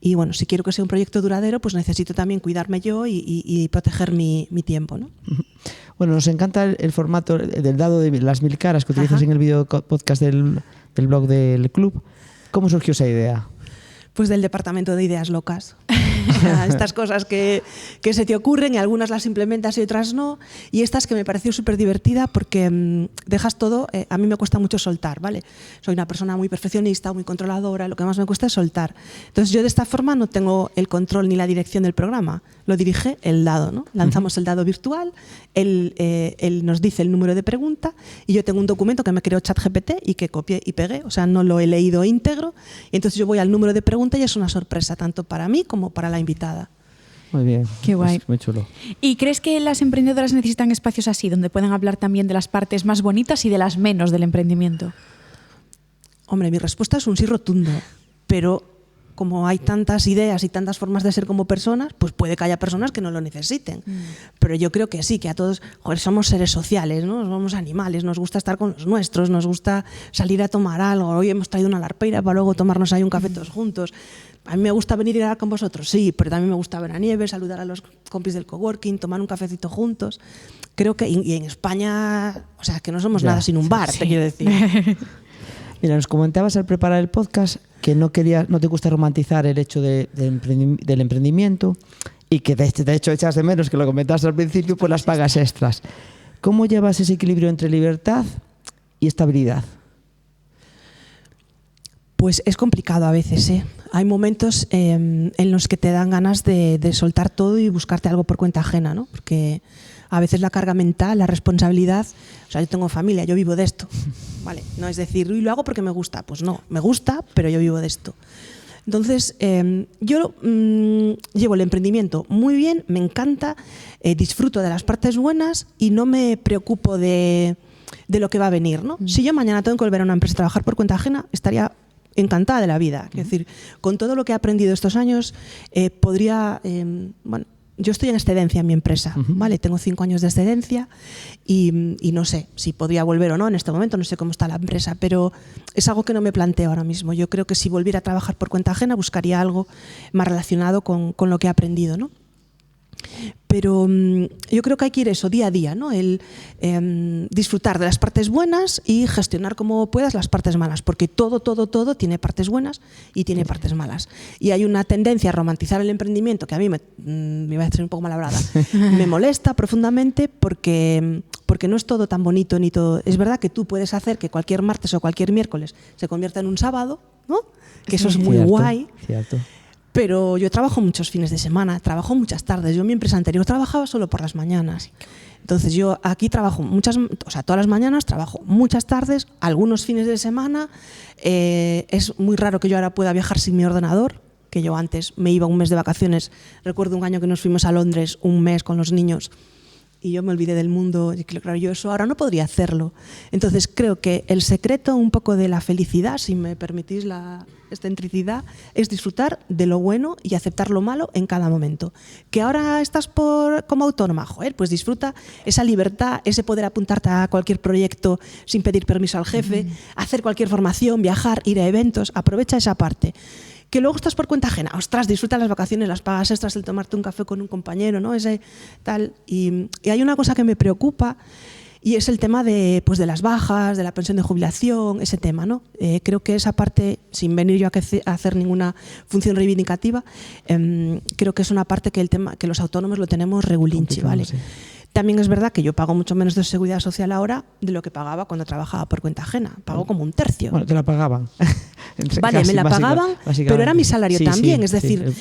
Y bueno, si quiero que sea un proyecto duradero, pues necesito también cuidarme yo y proteger mi tiempo, ¿no? Bueno, nos encanta el formato del dado de las 1000 caras que utilizas en el video podcast del blog del club. ¿Cómo surgió esa idea? Pues del departamento de ideas locas. O sea, estas cosas que se te ocurren y algunas las implementas y otras no. Y estas que me pareció súper divertida porque dejas todo, a mí me cuesta mucho soltar, ¿vale? Soy una persona muy perfeccionista, muy controladora, lo que más me cuesta es soltar. Entonces yo de esta forma no tengo el control ni la dirección del programa, lo dirige el dado, ¿no? Lanzamos el dado virtual, él nos dice el número de pregunta y yo tengo un documento que me creó ChatGPT y que copié y pegué, o sea, no lo he leído íntegro. Y entonces yo voy al número de pregunta y es una sorpresa tanto para mí como para la invitada. Muy bien. Qué guay. Muy chulo. ¿Y crees que las emprendedoras necesitan espacios así, donde puedan hablar también de las partes más bonitas y de las menos del emprendimiento? Hombre, mi respuesta es un sí rotundo, pero como hay tantas ideas y tantas formas de ser como personas, pues puede que haya personas que no lo necesiten. Pero yo creo que sí, que a todos, joder, somos seres sociales, ¿no? Somos animales, nos gusta estar con los nuestros, nos gusta salir a tomar algo. Hoy hemos traído una larpeira para luego tomarnos ahí un café todos juntos. A mí me gusta venir y hablar con vosotros, sí, pero también me gusta ver a nieve, saludar a los compis del coworking, tomar un cafecito juntos. Creo que, y en España, o sea, que no somos nada sin un bar, te quiero decir. Mira, nos comentabas al preparar el podcast que no te gusta romantizar el hecho del emprendimiento y que de hecho echas de menos, que lo comentaste al principio, por las pagas extras. ¿Cómo llevas ese equilibrio entre libertad y estabilidad? Pues es complicado a veces, ¿eh? Hay momentos en los que te dan ganas de soltar todo y buscarte algo por cuenta ajena, ¿no? Porque a veces la carga mental, la responsabilidad, o sea, yo tengo familia, yo vivo de esto, ¿vale? No es decir, y lo hago porque me gusta, pues no, me gusta, pero yo vivo de esto. Entonces, yo llevo el emprendimiento muy bien, me encanta, disfruto de las partes buenas y no me preocupo de lo que va a venir, ¿no? Si yo mañana tengo que volver a una empresa a trabajar por cuenta ajena, estaría encantada de la vida. Es decir, con todo lo que he aprendido estos años, podría, bueno, yo estoy en excedencia en mi empresa, ¿vale? Tengo 5 años de excedencia y no sé si podría volver o no en este momento, no sé cómo está la empresa, pero es algo que no me planteo ahora mismo. Yo creo que si volviera a trabajar por cuenta ajena buscaría algo más relacionado con lo que he aprendido, ¿no? Pero yo creo que hay que ir eso día a día, ¿no? El disfrutar de las partes buenas y gestionar como puedas las partes malas, porque todo tiene partes buenas y tiene partes malas. Y hay una tendencia a romantizar el emprendimiento que a mí me va a ser un poco malabrada, me molesta profundamente porque no es todo tan bonito ni todo. Es verdad que tú puedes hacer que cualquier martes o cualquier miércoles se convierta en un sábado, ¿no? Que eso es muy guay. Cierto. Pero yo trabajo muchos fines de semana, trabajo muchas tardes. Yo en mi empresa anterior trabajaba solo por las mañanas. Entonces yo aquí trabajo todas las mañanas, trabajo muchas tardes, algunos fines de semana. Es muy raro que yo ahora pueda viajar sin mi ordenador, que yo antes me iba un mes de vacaciones. Recuerdo un año que nos fuimos a Londres un mes con los niños y yo me olvidé del mundo. Y claro, yo eso ahora no podría hacerlo. Entonces creo que el secreto un poco de la felicidad, si me permitís la excentricidad, es disfrutar de lo bueno y aceptar lo malo en cada momento. Que ahora estás como autónoma, joder, pues disfruta esa libertad, ese poder apuntarte a cualquier proyecto sin pedir permiso al jefe, hacer cualquier formación, viajar, ir a eventos, aprovecha esa parte. Que luego estás por cuenta ajena, ostras, disfruta las vacaciones, las pagas extras, el tomarte un café con un compañero, ¿no? Ese tal. Y hay una cosa que me preocupa y es el tema de las bajas, de la pensión de jubilación, ese tema, ¿no? Creo que esa parte, sin venir yo a hacer ninguna función reivindicativa, creo que es una parte que los autónomos lo tenemos regulinchi, ¿vale? Sí. También es verdad que yo pago mucho menos de seguridad social ahora de lo que pagaba cuando trabajaba por cuenta ajena. Pago como un tercio. Bueno, te la pagaban. Vale, me la pagaban, pero era mi salario también. Sí, es decir,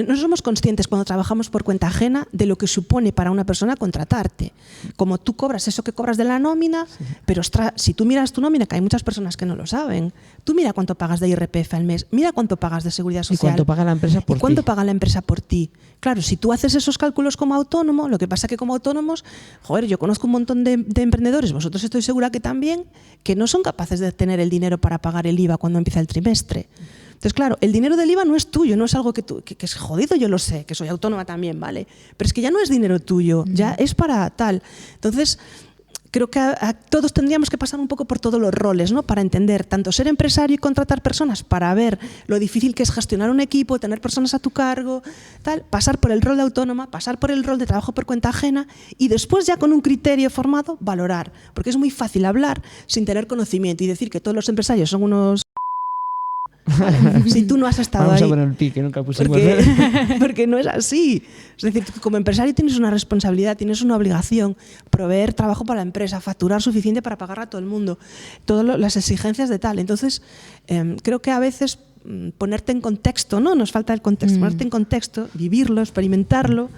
no somos conscientes cuando trabajamos por cuenta ajena de lo que supone para una persona contratarte. Como tú cobras eso que cobras de la nómina, pero ostras, si tú miras tu nómina, que hay muchas personas que no lo saben, tú mira cuánto pagas de IRPF al mes, mira cuánto pagas de seguridad social. ¿Y cuánto paga la empresa por ti? ¿Cuánto paga la empresa por ti? Claro, si tú haces esos cálculos como autónomo, lo que pasa es que como autónomos, joder, yo conozco un montón de emprendedores, vosotros estoy segura que también, que no son capaces de tener el dinero para pagar el IVA cuando empieza el trimestre. Entonces, claro, el dinero del IVA no es tuyo, no es algo que es jodido, yo lo sé, que soy autónoma también, ¿vale? Pero es que ya no es dinero tuyo, ya es para tal. Entonces, creo que todos tendríamos que pasar un poco por todos los roles, ¿no? Para entender tanto ser empresario y contratar personas, para ver lo difícil que es gestionar un equipo, tener personas a tu cargo, tal, pasar por el rol de autónoma, pasar por el rol de trabajo por cuenta ajena y después ya con un criterio formado valorar, porque es muy fácil hablar sin tener conocimiento y decir que todos los empresarios son unos... Vale. Si tú no has estado Vamos ahí. a poner el pique, nunca pusimos. Porque no es así. Es decir, como empresario tienes una responsabilidad, tienes una obligación, proveer trabajo para la empresa, facturar suficiente para pagar a todo el mundo, todas las exigencias de tal. Entonces, creo que a veces ponerte en contexto, ¿no? Nos falta el contexto, ponerte en contexto, vivirlo, experimentarlo,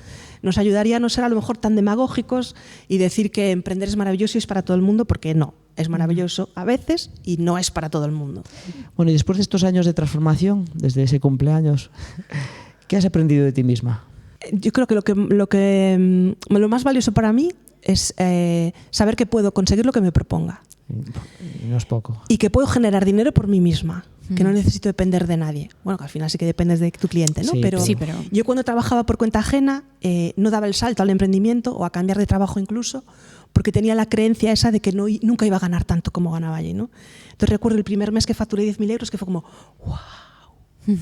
nos ayudaría a no ser a lo mejor tan demagógicos y decir que emprender es maravilloso y es para todo el mundo, porque no. Es maravilloso a veces y no es para todo el mundo. Bueno, y después de estos años de transformación, desde ese cumpleaños, ¿qué has aprendido de ti misma? Yo creo que lo más valioso para mí es saber que puedo conseguir lo que me proponga. No es poco. Y que puedo generar dinero por mí misma, que no necesito depender de nadie. Bueno, que al final sí que dependes de tu cliente, ¿no? Sí, pero yo cuando trabajaba por cuenta ajena no daba el salto al emprendimiento o a cambiar de trabajo incluso, porque tenía la creencia esa de que nunca iba a ganar tanto como ganaba allí, ¿no? Entonces recuerdo el primer mes que facturé 10.000 euros, que fue como, wow,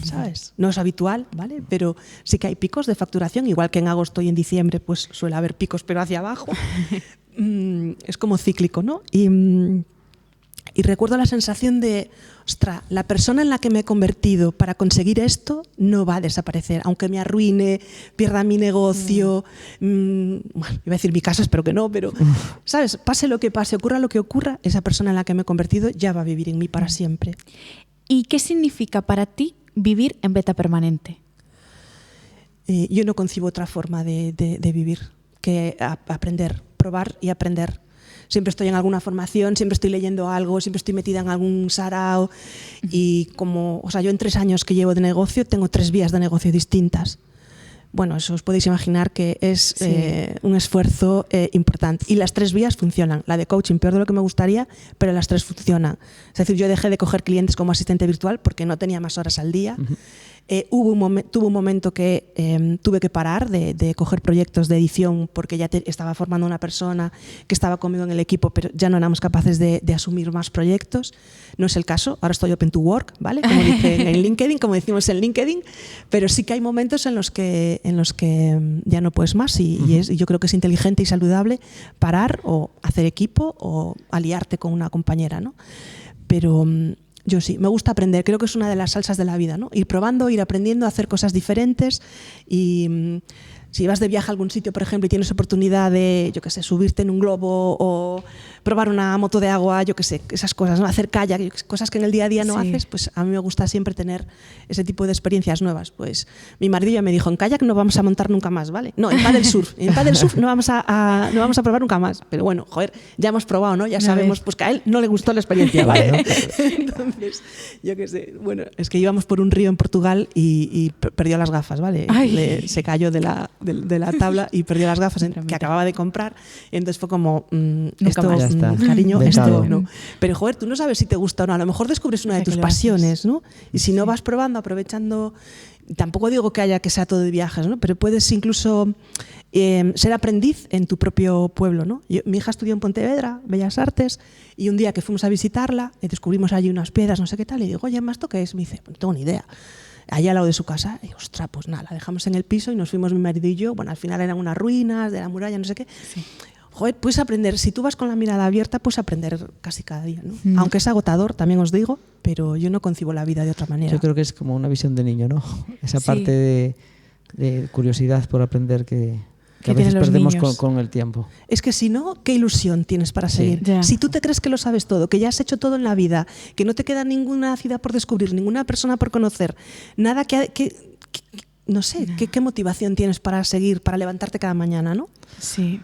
¿sabes? No es habitual, ¿vale? Pero sí que hay picos de facturación, igual que en agosto y en diciembre pues suele haber picos pero hacia abajo. Es como cíclico, ¿no? Y recuerdo la sensación de, ostras, la persona en la que me he convertido para conseguir esto no va a desaparecer, aunque me arruine, pierda mi negocio, bueno, iba a decir mi casa, espero que no, pero, ¿sabes? Pase lo que pase, ocurra lo que ocurra, esa persona en la que me he convertido ya va a vivir en mí para siempre. ¿Y qué significa para ti vivir en beta permanente? Yo no concibo otra forma de vivir que aprender, probar y aprender. Siempre estoy en alguna formación, siempre estoy leyendo algo, siempre estoy metida en algún sarao y como, o sea, yo en 3 años que llevo de negocio tengo 3 vías de negocio distintas. Bueno, eso os podéis imaginar que es un esfuerzo importante. Y las 3 vías funcionan. La de coaching peor de lo que me gustaría, pero las 3 funcionan. Es decir, yo dejé de coger clientes como asistente virtual porque no tenía más horas al día. Tuve un momento que tuve que parar de coger proyectos de edición porque ya estaba formando una persona que estaba conmigo en el equipo, pero ya no éramos capaces de asumir más proyectos. No es el caso, ahora estoy open to work, ¿vale? Como dicen en LinkedIn, como decimos en LinkedIn, pero sí que hay momentos en los que ya no puedes más y yo creo que es inteligente y saludable parar o hacer equipo o aliarte con una compañera, ¿no? Pero yo sí, me gusta aprender, creo que es una de las salsas de la vida, ¿no? Ir probando, ir aprendiendo a hacer cosas diferentes y si vas de viaje a algún sitio, por ejemplo, y tienes oportunidad de, yo qué sé, subirte en un globo o probar una moto de agua, yo qué sé, esas cosas, ¿no? Hacer kayak, cosas que en el día a día no haces, pues a mí me gusta siempre tener ese tipo de experiencias nuevas. Pues mi marido ya me dijo, en kayak no vamos a montar nunca más, ¿vale? No, en paddle surf no vamos a probar nunca más. Pero bueno, joder, ya hemos probado, ¿no? Ya sabemos, pues que a él no le gustó la experiencia, ¿vale? Entonces, yo qué sé, bueno, es que íbamos por un río en Portugal y perdió las gafas, ¿vale? Se cayó de la tabla y perdió las gafas que acababa de comprar y entonces fue como esto, cariño, esto no. Pero joder, tú no sabes si te gusta o no, a lo mejor descubres una de tus pasiones, ¿no? Y si no vas probando, aprovechando, tampoco digo que haya que sea todo de viajes, ¿no? Pero puedes incluso ser aprendiz en tu propio pueblo, ¿no? Mi hija estudió en Pontevedra, Bellas Artes, y un día que fuimos a visitarla descubrimos allí unas piedras, no sé qué tal, y digo, oye, ¿esto qué es? Me dice, no tengo ni idea. Allá al lado de su casa, y ostras, pues nada, la dejamos en el piso y nos fuimos mi marido y yo. Bueno, al final eran unas ruinas de la muralla, no sé qué. Sí. Joder, puedes aprender, si tú vas con la mirada abierta, puedes aprender casi cada día, ¿no? Aunque es agotador, también os digo, pero yo no concibo la vida de otra manera. Yo creo que es como una visión de niño, ¿no? Esa parte de curiosidad por aprender que a veces perdemos con el tiempo. Es que si no, ¿qué ilusión tienes para seguir? Ya. Si tú te crees que lo sabes todo, que ya has hecho todo en la vida, que no te queda ninguna ciudad por descubrir, ninguna persona por conocer, nada que no sé, ¿qué motivación tienes para seguir, para levantarte cada mañana, ¿no? Sí.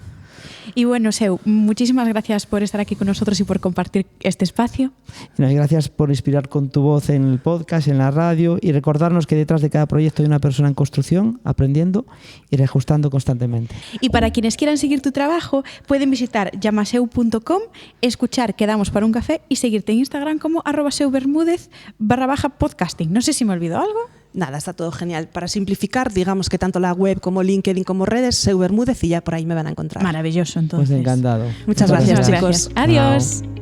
Y bueno, Seu, muchísimas gracias por estar aquí con nosotros y por compartir este espacio. Y gracias por inspirar con tu voz en el podcast, en la radio y recordarnos que detrás de cada proyecto hay una persona en construcción, aprendiendo y reajustando constantemente. Y para quienes quieran seguir tu trabajo, pueden visitar llamaseu.com, escuchar Quedamos para un café y seguirte en Instagram como @seubermudez_podcasting. No sé si me olvidó algo. Nada, está todo genial. Para simplificar, digamos que tanto la web como LinkedIn como redes, Seu Bermúdez y ya por ahí me van a encontrar. Maravilloso, entonces. Pues encantado. Muchas gracias, chicos. Adiós. Wow.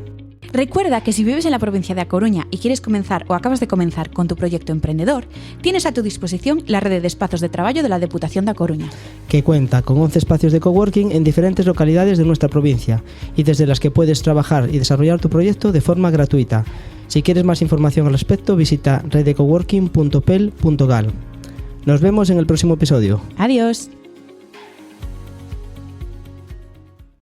Recuerda que si vives en la provincia de A Coruña y quieres comenzar o acabas de comenzar con tu proyecto emprendedor, tienes a tu disposición la red de espacios de trabajo de la Deputación de A Coruña, que cuenta con 11 espacios de coworking en diferentes localidades de nuestra provincia y desde las que puedes trabajar y desarrollar tu proyecto de forma gratuita. Si quieres más información al respecto, visita redecoworking.pel.gal. Nos vemos en el próximo episodio. Adiós.